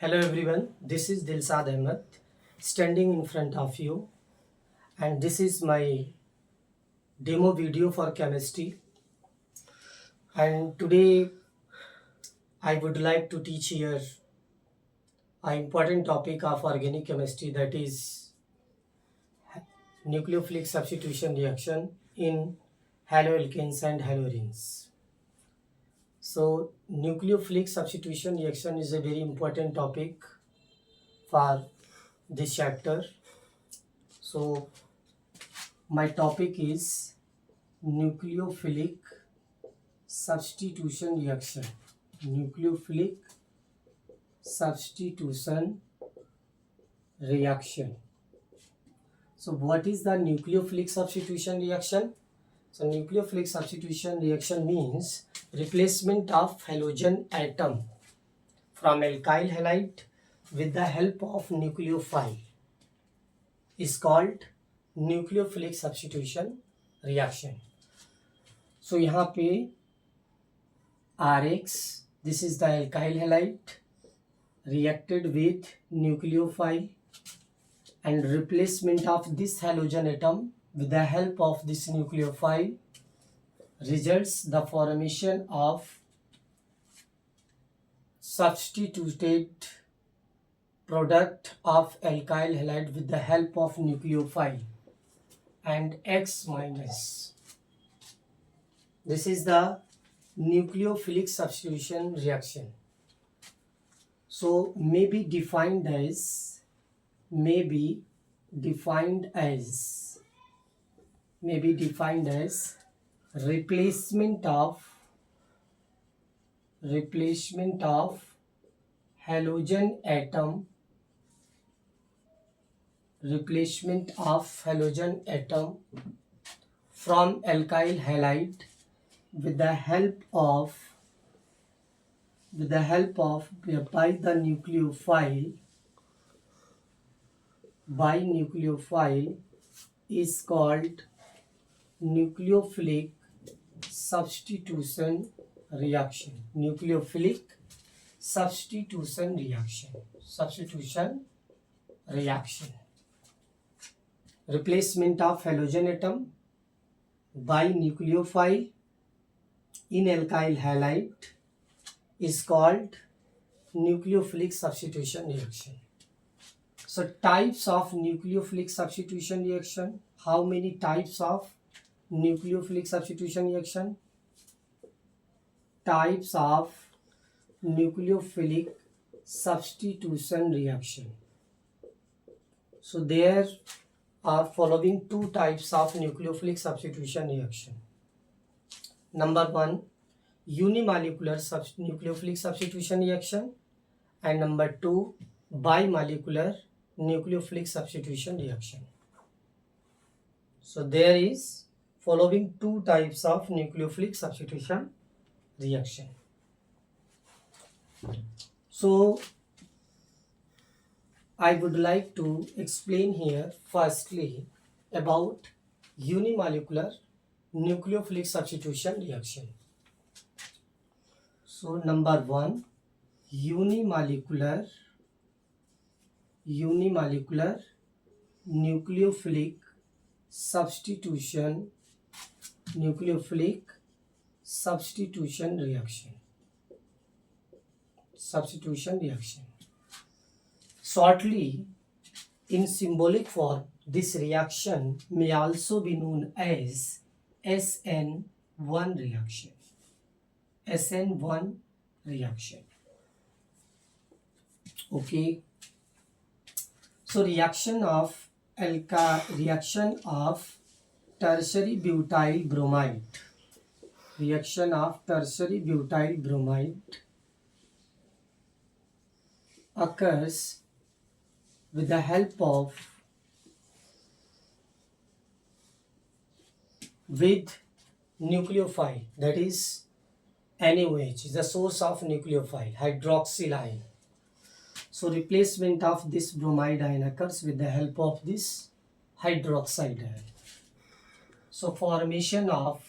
Hello everyone, this is Dilsad Ahmed standing in front of you, and this is my demo video for chemistry. And today I would like to teach here an important topic of organic chemistry, that is nucleophilic substitution reaction in haloalkanes and haloarenes. So nucleophilic substitution reaction is a very important topic for this chapter. So my topic is nucleophilic substitution reaction. Nucleophilic substitution reaction. So what is the nucleophilic substitution reaction? So nucleophilic substitution reaction means replacement of halogen atom from alkyl halide with the help of nucleophile is called nucleophilic substitution reaction. So यहाँ पे Rx, this is the alkyl halide reacted with nucleophile, and replacement of this halogen atom with the help of this nucleophile results the formation of substituted product of alkyl halide with the help of nucleophile and X minus. This is the nucleophilic substitution reaction. So may be defined as replacement of halogen atom from alkyl halide with the help of by nucleophile is called nucleophilic substitution reaction. Nucleophilic substitution reaction. Replacement of halogen atom by nucleophile in alkyl halide is called nucleophilic substitution reaction. So types of nucleophilic substitution reaction. How many types of nucleophilic substitution reaction? Types of nucleophilic substitution reaction. So there are following two types of nucleophilic substitution reaction. Number one, unimolecular nucleophilic substitution reaction, and number two, bimolecular nucleophilic substitution reaction. So there is following two types of nucleophilic substitution reaction. So I would like to explain here firstly about unimolecular nucleophilic substitution reaction. So number one, unimolecular nucleophilic substitution reaction. Shortly, in symbolic form, this reaction may also be known as SN1 reaction. SN1 reaction. Okay. So reaction of tertiary butyl bromide. Reaction of tertiary butyl bromide occurs with the help of nucleophile, that is NaOH is the source of nucleophile, hydroxyl ion. So replacement of this bromide ion occurs with the help of this hydroxide ion. So formation of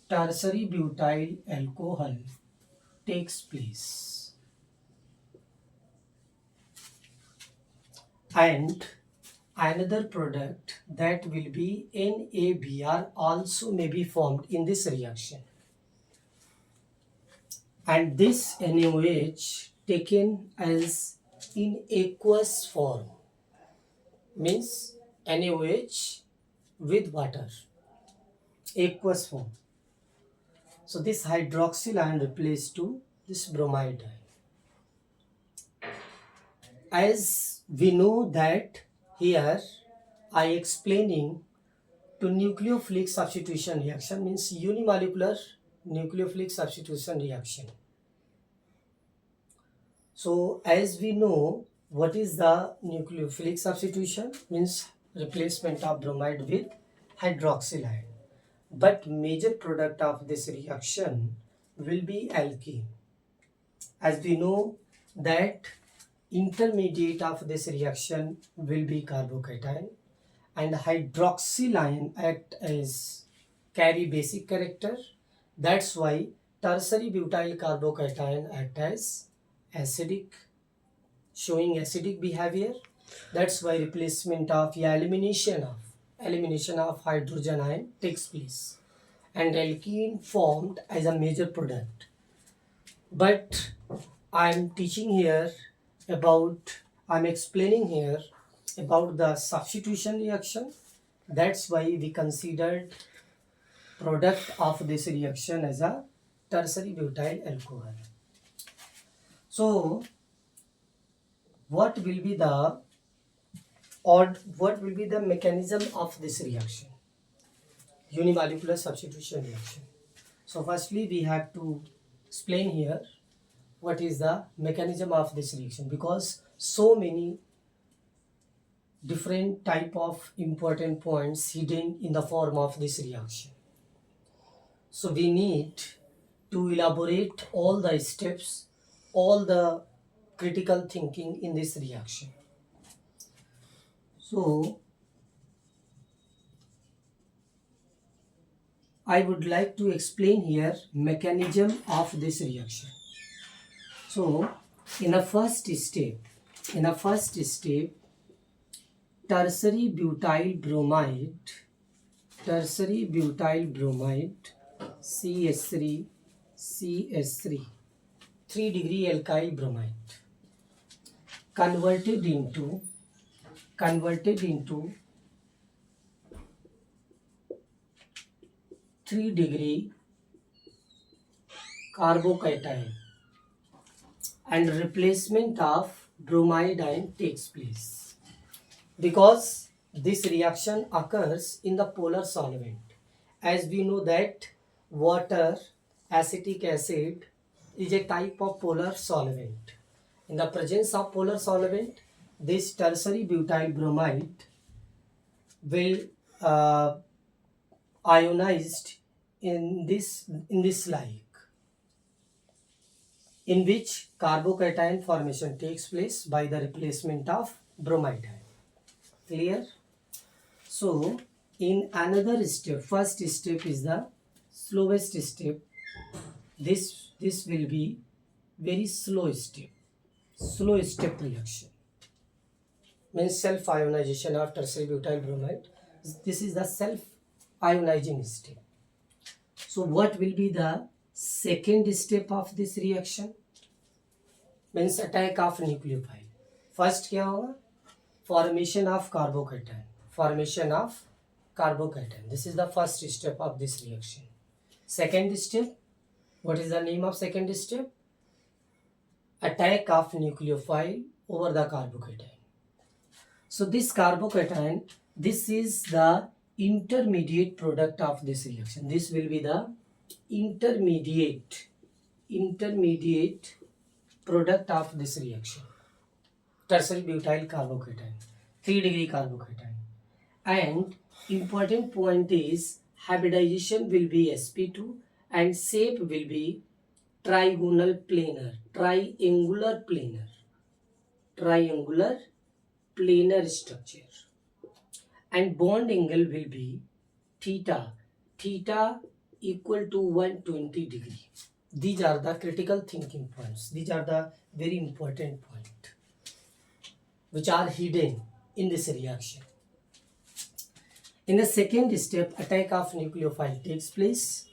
tertiary butyl alcohol takes place. and another product that will be NABR also may be formed in this reaction. And this NaOH taken as in aqueous form means NaOH with water, aqueous form. So this hydroxyl ion replaced to this bromide ion. As we know that here I explaining to nucleophilic substitution reaction means unimolecular nucleophilic substitution reaction. So as we know what is the nucleophilic substitution means replacement of bromide with hydroxyl ion. But major product of this reaction will be alkene. As we know that intermediate of this reaction will be carbocation and hydroxyl ion act as carry basic character. That's why tertiary butyl carbocation act as acidic, showing acidic behavior. That's why replacement of elimination of hydrogen ion takes place and alkene formed as a major product. But I'm explaining here about the substitution reaction. That's why we considered product of this reaction as a tertiary butyl alcohol. So what will be the mechanism of this reaction, unimolecular substitution reaction? So firstly we have to explain here what is the mechanism of this reaction, because so many different type of important points hidden in the form of this reaction. So we need to elaborate all the steps, all the critical thinking in this reaction. So I would like to explain here mechanism of this reaction. So in a first step, tertiary butyl bromide CH3 3-degree alkyl bromide converted into 3-degree carbocation and replacement of bromide ion takes place, because this reaction occurs in the polar solvent. As we know that water, acetic acid is a type of polar solvent. In the presence of polar solvent, this tertiary butyl bromide will ionized in this like, in which carbocation formation takes place by the replacement of bromide ion. Clear? So in another step, first step is the slowest step. This will be very slow step reaction, means self ionization of tertiary butyl bromide. This is the self ionizing step. So what will be the second step of this reaction? Means attack of nucleophile. First क्या होगा? Formation of carbocation. This is the first step of this reaction. Second step, what is the name of second step? Attack of nucleophile over the carbocation. So this carbocation, this is the intermediate product of this reaction. This will be the intermediate product of this reaction. Tertiary butyl carbocation, 3-degree carbocation. And important point is hybridization will be sp2 and shape will be triangular planar structure. And bond angle will be theta equal to 120 degree. These are the critical thinking points. These are the very important point. which are hidden in this reaction. In the second step, attack of nucleophile takes place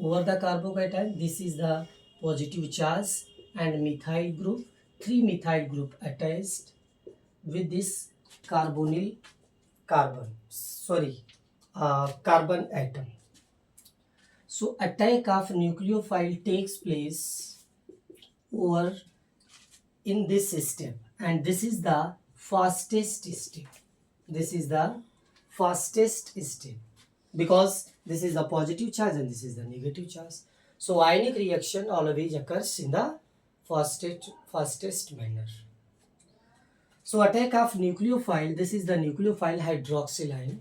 over the carbocation. This is the positive charge and methyl group, 3 methyl group attached with this carbon atom. So attack of nucleophile takes place over in this step, and this is the fastest step. This is the fastest step because this is the positive charge and this is the negative charge. So ionic reaction always occurs in the fastest manner. So attack of nucleophile, this is the nucleophile hydroxyl.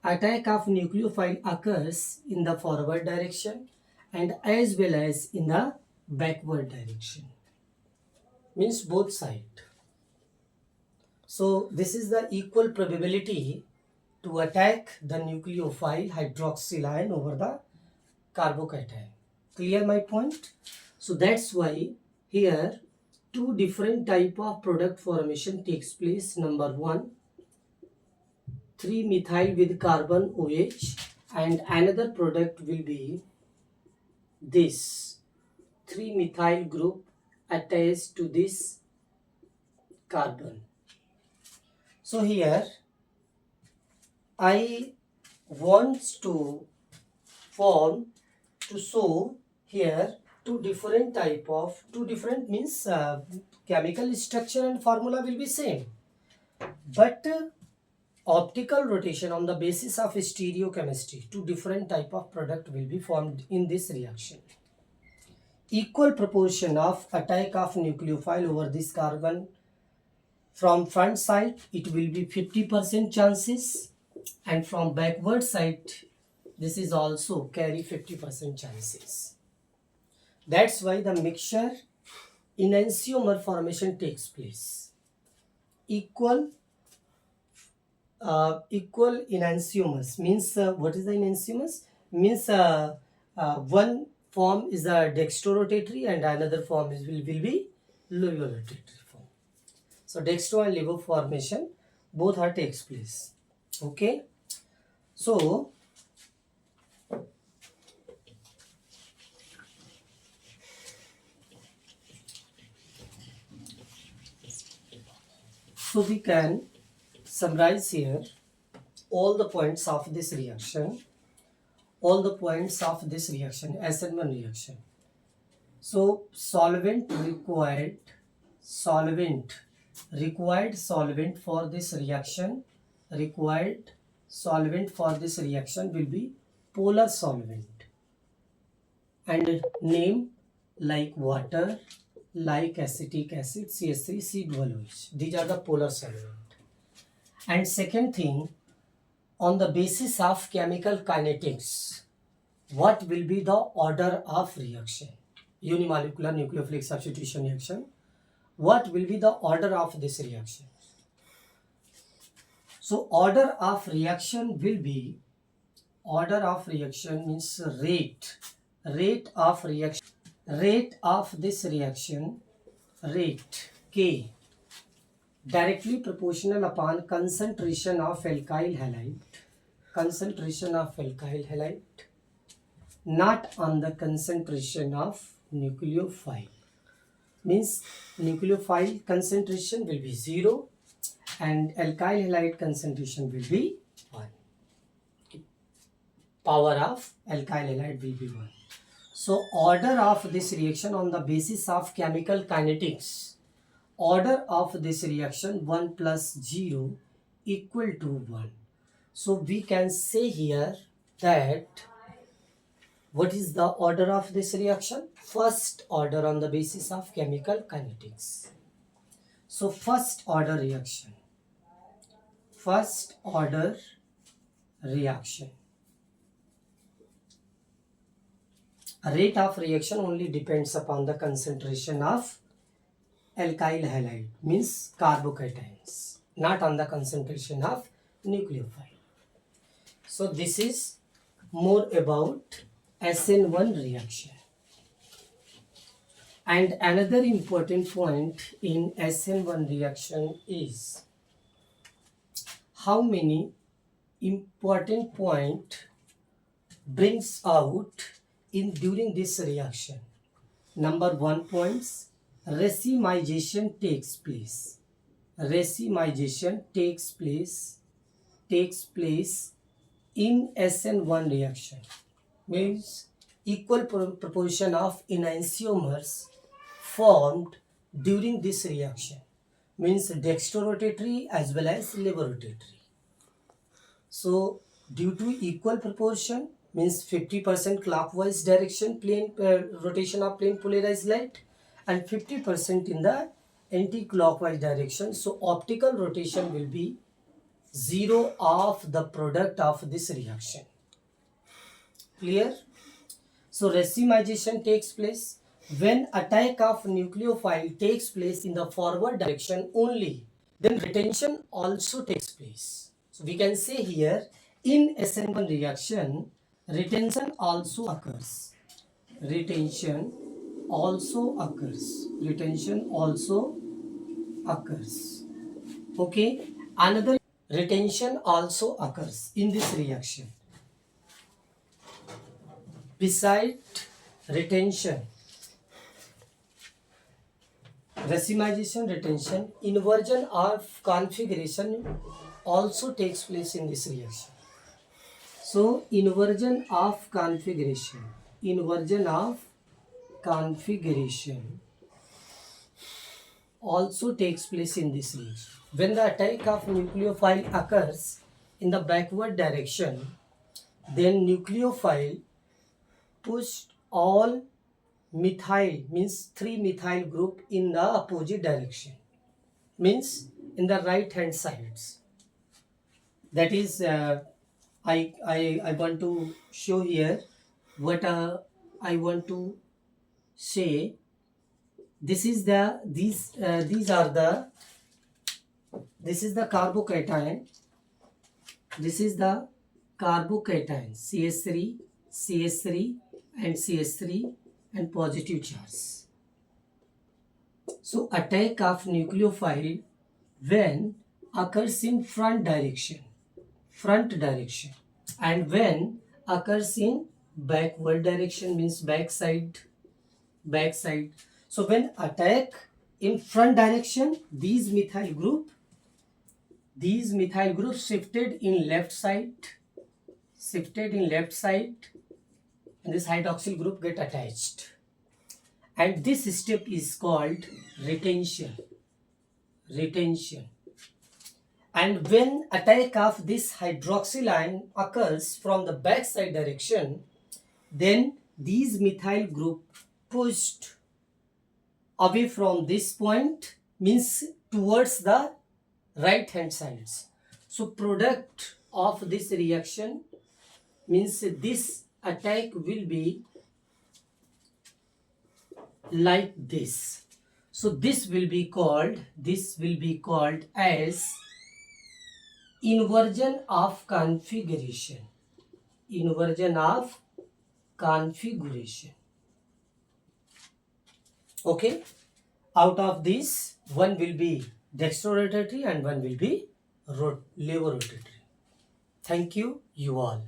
Attack of nucleophile occurs in the forward direction and as well as in the backward direction. Means both sides. So this is the equal probability to attack the nucleophile hydroxyl ion over the carbocation. Clear my point? So that's why here two different type of product formation takes place. Number one, 3 methyl with carbon OH, and another product will be this 3 methyl group attached to this carbon. So here I want to show here two different means chemical structure and formula will be same, but optical rotation on the basis of stereochemistry, two different type of product will be formed in this reaction. Equal proportion of attack of nucleophile over this carbon. From front side it will be 50% chances, and from backward side this is also carry 50% chances. That's why the mixture enantiomer formation takes place. Equal enantiomers means what is the enantiomers? Means one form is a dextrorotatory and another form will be levorotatory form. So dextro and levo formation both are takes place. Okay. So we can summarize here all the points of this reaction, SN1 reaction. So solvent required for this reaction, will be polar solvent, and name like water, like acetic acid, CH3COOH. These are the polar solvent. And second thing, on the basis of chemical kinetics, what will be the order of reaction? Unimolecular nucleophilic substitution reaction. What will be the order of this reaction? So order of reaction means rate of this reaction, K, directly proportional upon concentration of alkyl halide, not on the concentration of nucleophile. Means nucleophile concentration will be 0 and alkyl halide concentration will be 1. Power of alkyl halide will be 1. So order of this reaction on the basis of chemical kinetics, order of this reaction 1 plus 0 equal to 1. So we can say here that what is the order of this reaction? First order on the basis of chemical kinetics. So first order reaction. Rate of reaction only depends upon the concentration of alkyl halide, means carbocations, not on the concentration of nucleophile. So this is more about SN1 reaction. And another important point in SN1 reaction is how many important point brings out in during this reaction. Number 1 points, racemization takes place. Racemization takes place in SN1 reaction, means equal proportion of enantiomers formed during this reaction, means dextrorotatory as well as levorotatory. So due to equal proportion, means 50% clockwise direction plane rotation of plane polarized light and 50% in the anti-clockwise direction. So optical rotation will be 0 of the product of this reaction. Clear? So racemization takes place when attack of nucleophile takes place in the forward direction only. Then retention also takes place. So we can say here in SN1 reaction, retention also occurs. Retention also occurs. Retention also occurs. Okay. Another retention also occurs in this reaction. Beside retention, racemization, retention, inversion of configuration also takes place in this reaction. So inversion of configuration also takes place in this reaction. When the attack of nucleophile occurs in the backward direction, then nucleophile push all methyl, means 3 methyl group in the opposite direction, means in the right hand sides. That is I want to show here what I want to say. This is the this is the carbocation. This is the carbocation CH3 and CH3 and positive charge. So attack of nucleophile when occurs in front direction, and when occurs in backward direction, means backside. So when attack in front direction, these methyl groups shifted in left side, and this hydroxyl group get attached, and this step is called retention. And when attack of this hydroxyl ion occurs from the backside direction, then these methyl group pushed away from this point, means towards the right hand sides. So product of this reaction, means this attack will be like this. So this will be called as inversion of configuration. Okay, out of this, one will be dextrorotatory and one will be levorotatory. Thank you all.